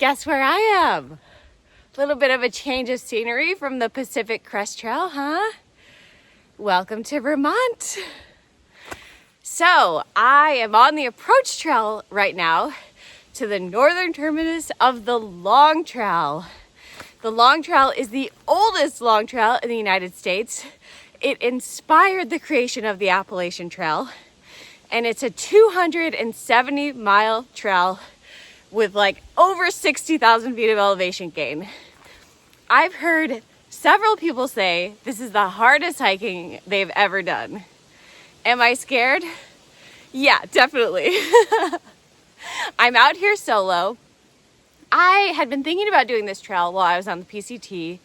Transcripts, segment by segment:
guess where I am? A little bit of a change of scenery from the Pacific Crest Trail, huh? Welcome to Vermont. So I am on the approach trail right now to the northern terminus of the Long Trail. The Long Trail is the oldest long trail in the United States. It inspired the creation of the Appalachian Trail, and it's a 270-mile trail with like over 60,000 feet of elevation gain. I've heard several people say this is the hardest hiking they've ever done. Am I scared? Yeah, definitely. I'm out here solo. I had been thinking about doing this trail while I was on the PCT,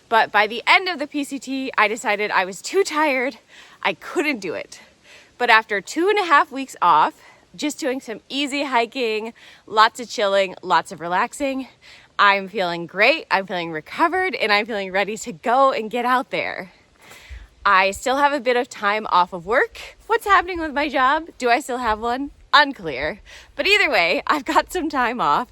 but by the end of the PCT, I decided I was too tired. I couldn't do it. But after 2.5 weeks off, just doing some easy hiking, lots of chilling, lots of relaxing, I'm feeling great, I'm feeling recovered, and I'm feeling ready to go and get out there. I still have a bit of time off of work. What's happening with my job? Do I still have one? Unclear. But either way, I've got some time off.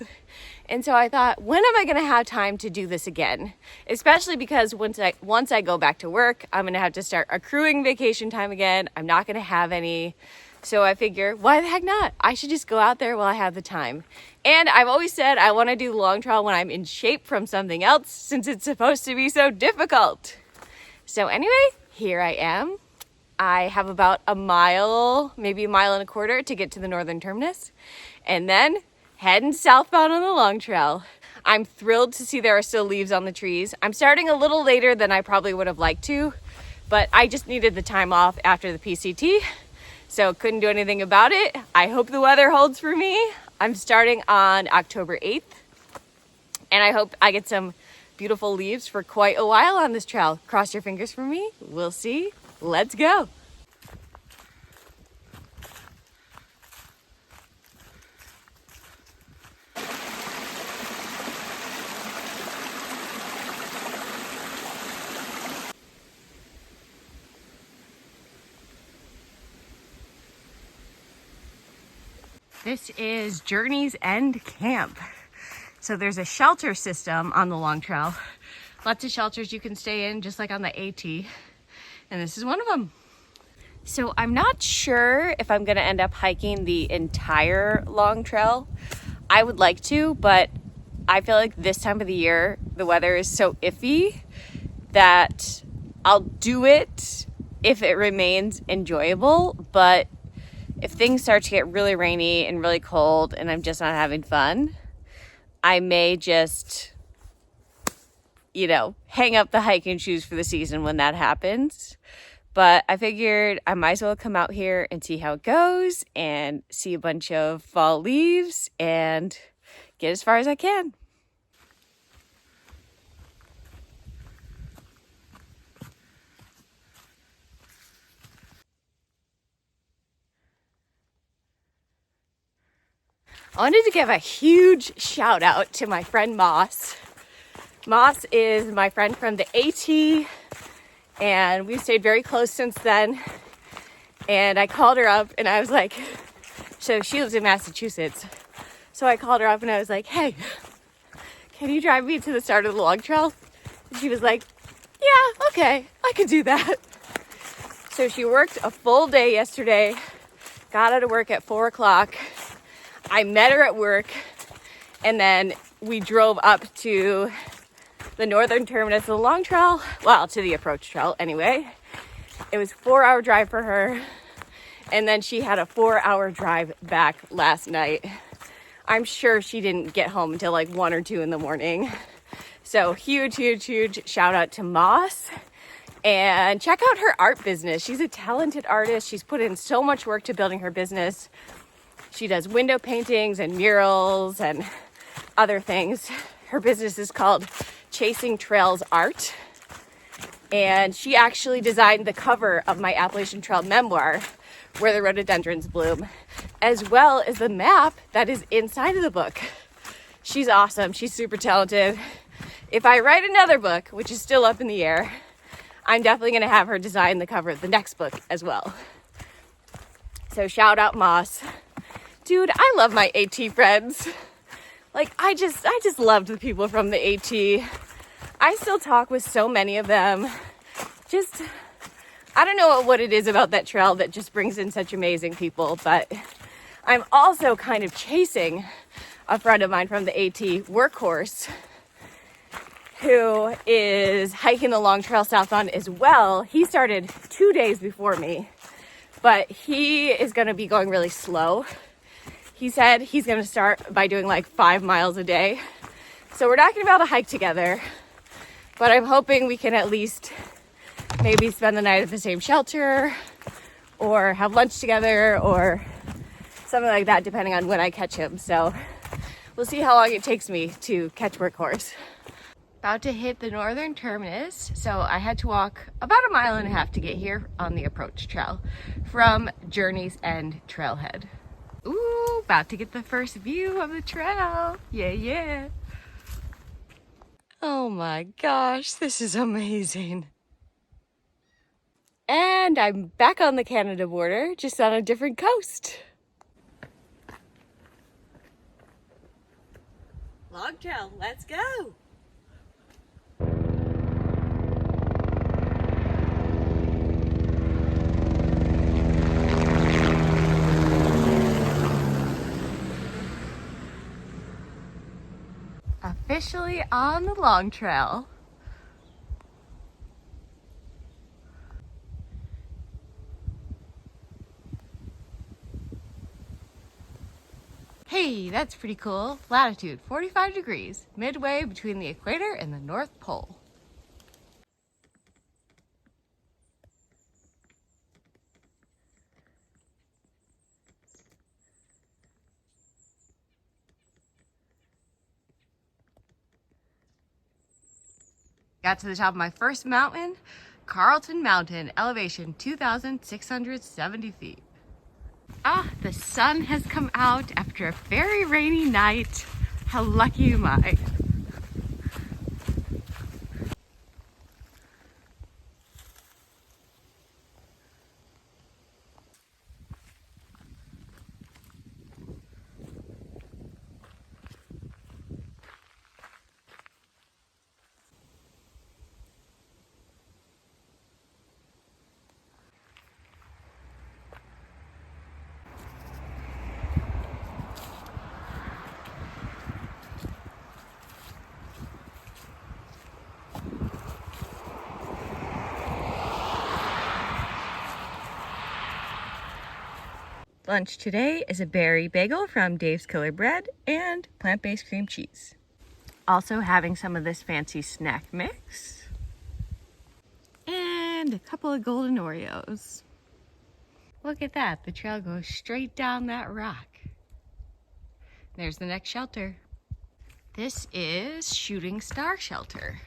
And so I thought, when am I going to have time to do this again? Especially because once I go back to work, I'm going to have to start accruing vacation time again. I'm not going to have any. So I figure, why the heck not? I should just go out there while I have the time. And I've always said I want to do the long trail when I'm in shape from something else, since it's supposed to be so difficult. So anyway, here I am. I have about a mile, maybe a mile and a quarter to get to the northern terminus. And then heading southbound on the Long Trail. I'm thrilled to see there are still leaves on the trees. I'm starting a little later than I probably would have liked to, but I just needed the time off after the PCT, so couldn't do anything about it. I hope the weather holds for me. I'm starting on October 8th, and I hope I get some beautiful leaves for quite a while on this trail. Cross your fingers for me. We'll see. Let's go. This is Journey's End Camp. So there's a shelter system on the Long Trail. Lots of shelters you can stay in, just like on the AT. And this is one of them. So I'm not sure if I'm gonna end up hiking the entire Long Trail. I would like to, but I feel like this time of the year, the weather is so iffy that I'll do it if it remains enjoyable, but if things start to get really rainy and really cold and I'm just not having fun, I may just, hang up the hiking shoes for the season when that happens. But I figured I might as well come out here and see how it goes and see a bunch of fall leaves and get as far as I can. I wanted to give a huge shout out to my friend Moss. Moss is my friend from the AT, and we've stayed very close since then. And I called her up and I was like, so she lives in Massachusetts. So I called her up and I was like, hey, can you drive me to the start of the Long Trail? And she was like, yeah, okay, I can do that. So she worked a full day yesterday, got out of work at 4 o'clock. I met her at work, and then we drove up to the northern terminus of the Long Trail, well, to the approach trail anyway. It was a 4-hour drive for her, and then she had a 4-hour drive back last night. I'm sure she didn't get home until like 1 or 2 in the morning. So huge shout out to Moss, and check out her art business. She's a talented artist. She's put in so much work to building her business. She does window paintings and murals and other things. Her business is called Chasing Trails Art. And she actually designed the cover of my Appalachian Trail memoir, Where the Rhododendrons Bloom, as well as the map that is inside of the book. She's awesome. She's super talented. If I write another book, which is still up in the air, I'm definitely going to have her design the cover of the next book as well. So shout out Moss. Dude, I love my AT friends. Like, I just loved the people from the AT. I still talk with so many of them. Just, I don't know what it is about that trail that just brings in such amazing people, but I'm also kind of chasing a friend of mine from the AT, Workhorse, who is hiking the Long Trail Southbound as well. He started 2 days before me, but he is going to be going really slow. He said he's going to start by doing like 5 miles a day. So we're not going to be able to hike together, but I'm hoping we can at least maybe spend the night at the same shelter or have lunch together or something like that, depending on when I catch him. So we'll see how long it takes me to catch Workhorse. About to hit the northern terminus, so I had to walk about 1.5 miles to get here on the approach trail from Journey's End trailhead. Ooh, about to get the first view of the trail. Yeah, yeah. Oh my gosh, this is amazing. And I'm back on the Canada border, just on a different coast. Long Trail, let's go. Officially on the Long Trail. Hey, that's pretty cool. Latitude 45 degrees, midway between the equator and the North Pole. Got to the top of my first mountain, Carlton Mountain, elevation 2,670 feet. Ah, the sun has come out after a very rainy night. How lucky am I? Lunch today is a berry bagel from Dave's Killer Bread and plant-based cream cheese. Also having some of this fancy snack mix. And a couple of golden Oreos. Look at that, the trail goes straight down that rock. There's the next shelter. This is Shooting Star Shelter.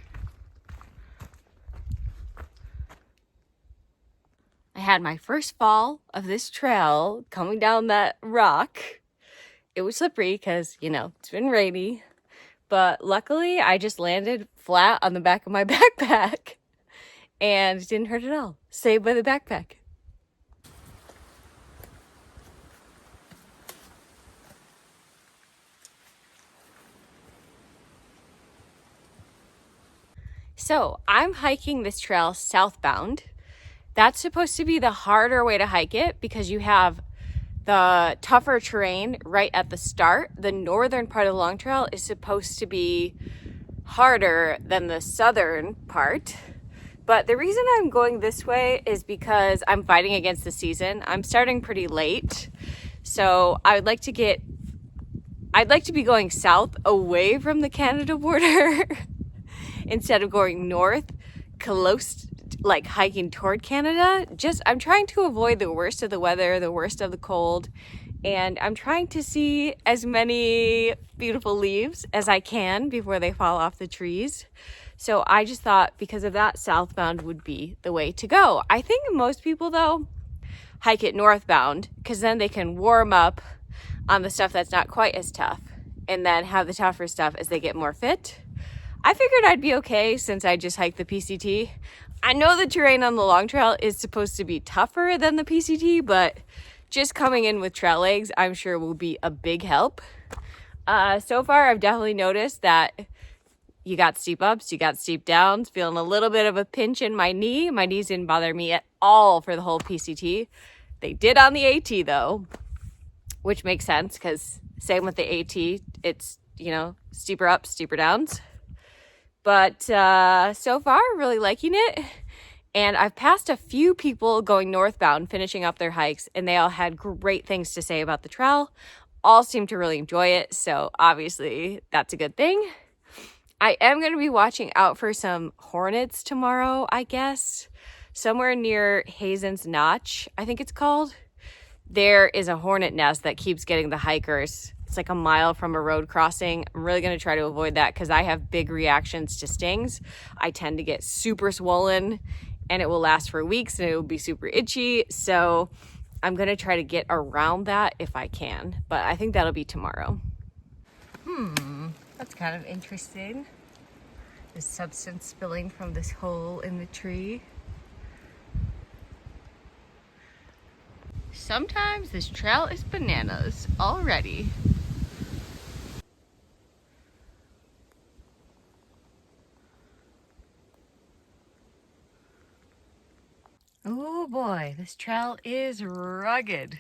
I had my first fall of this trail coming down that rock. It was slippery because, you know, it's been rainy. But luckily, I just landed flat on the back of my backpack and it didn't hurt at all. Saved by the backpack. So I'm hiking this trail southbound. That's supposed to be the harder way to hike it because you have the tougher terrain right at the start. The northern part of the Long Trail is supposed to be harder than the southern part. But the reason I'm going this way is because I'm fighting against the season. I'm starting pretty late. So I'd like to be going south away from the Canada border instead of going north, close, like hiking toward Canada. I'm trying to avoid the worst of the weather, the worst of the cold, and I'm trying to see as many beautiful leaves as I can before they fall off the trees. So I just thought because of that, southbound would be the way to go. I think most people though hike it northbound because then they can warm up on the stuff that's not quite as tough and then have the tougher stuff as they get more fit. I figured I'd be okay since I just hiked the PCT. I know the terrain on the Long Trail is supposed to be tougher than the PCT, but just coming in with trail legs, I'm sure will be a big help. So far, I've definitely noticed that you got steep ups, you got steep downs, feeling a little bit of a pinch in my knee. My knees didn't bother me at all for the whole PCT. They did on the AT though, which makes sense because same with the AT. It's, steeper ups, steeper downs. But so far, really liking it. And I've passed a few people going northbound, finishing up their hikes, and they all had great things to say about the trail. All seem to really enjoy it, so obviously that's a good thing. I am going to be watching out for some hornets tomorrow, I guess. Somewhere near Hazen's Notch, I think it's called. There is a hornet nest that keeps getting the hikers. It's like a mile from a road crossing. I'm really going to try to avoid that because I have big reactions to stings. I tend to get super swollen and it will last for weeks and it will be super itchy. So I'm going to try to get around that if I can, but I think that'll be tomorrow. That's kind of interesting. This substance spilling from this hole in the tree. Sometimes this trail is bananas already. Oh boy, this trail is rugged.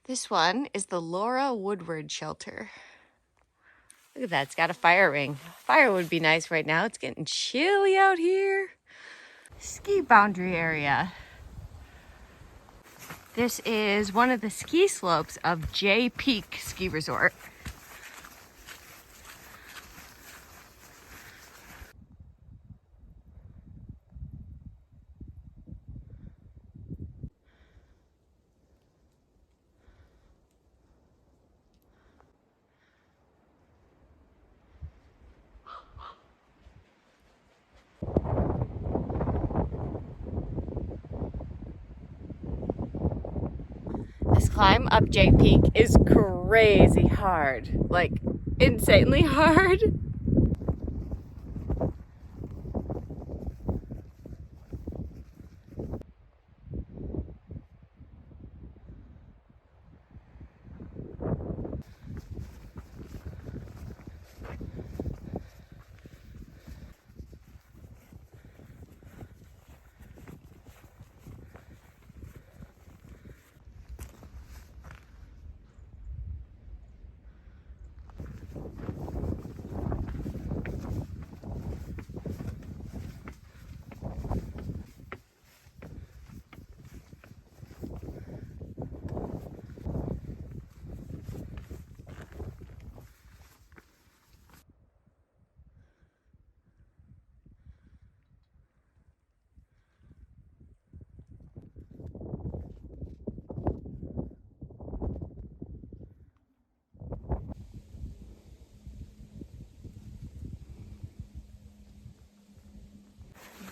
This one is the Laura Woodward shelter. Look at that, it's got a fire ring. Fire would be nice right now. It's getting chilly out here. Ski boundary area. This is one of the ski slopes of Jay Peak Ski Resort. This climb up Jay Peak is crazy hard, like insanely hard.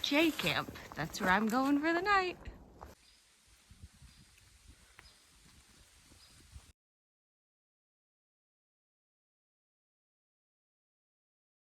J Camp, that's where I'm going for the night.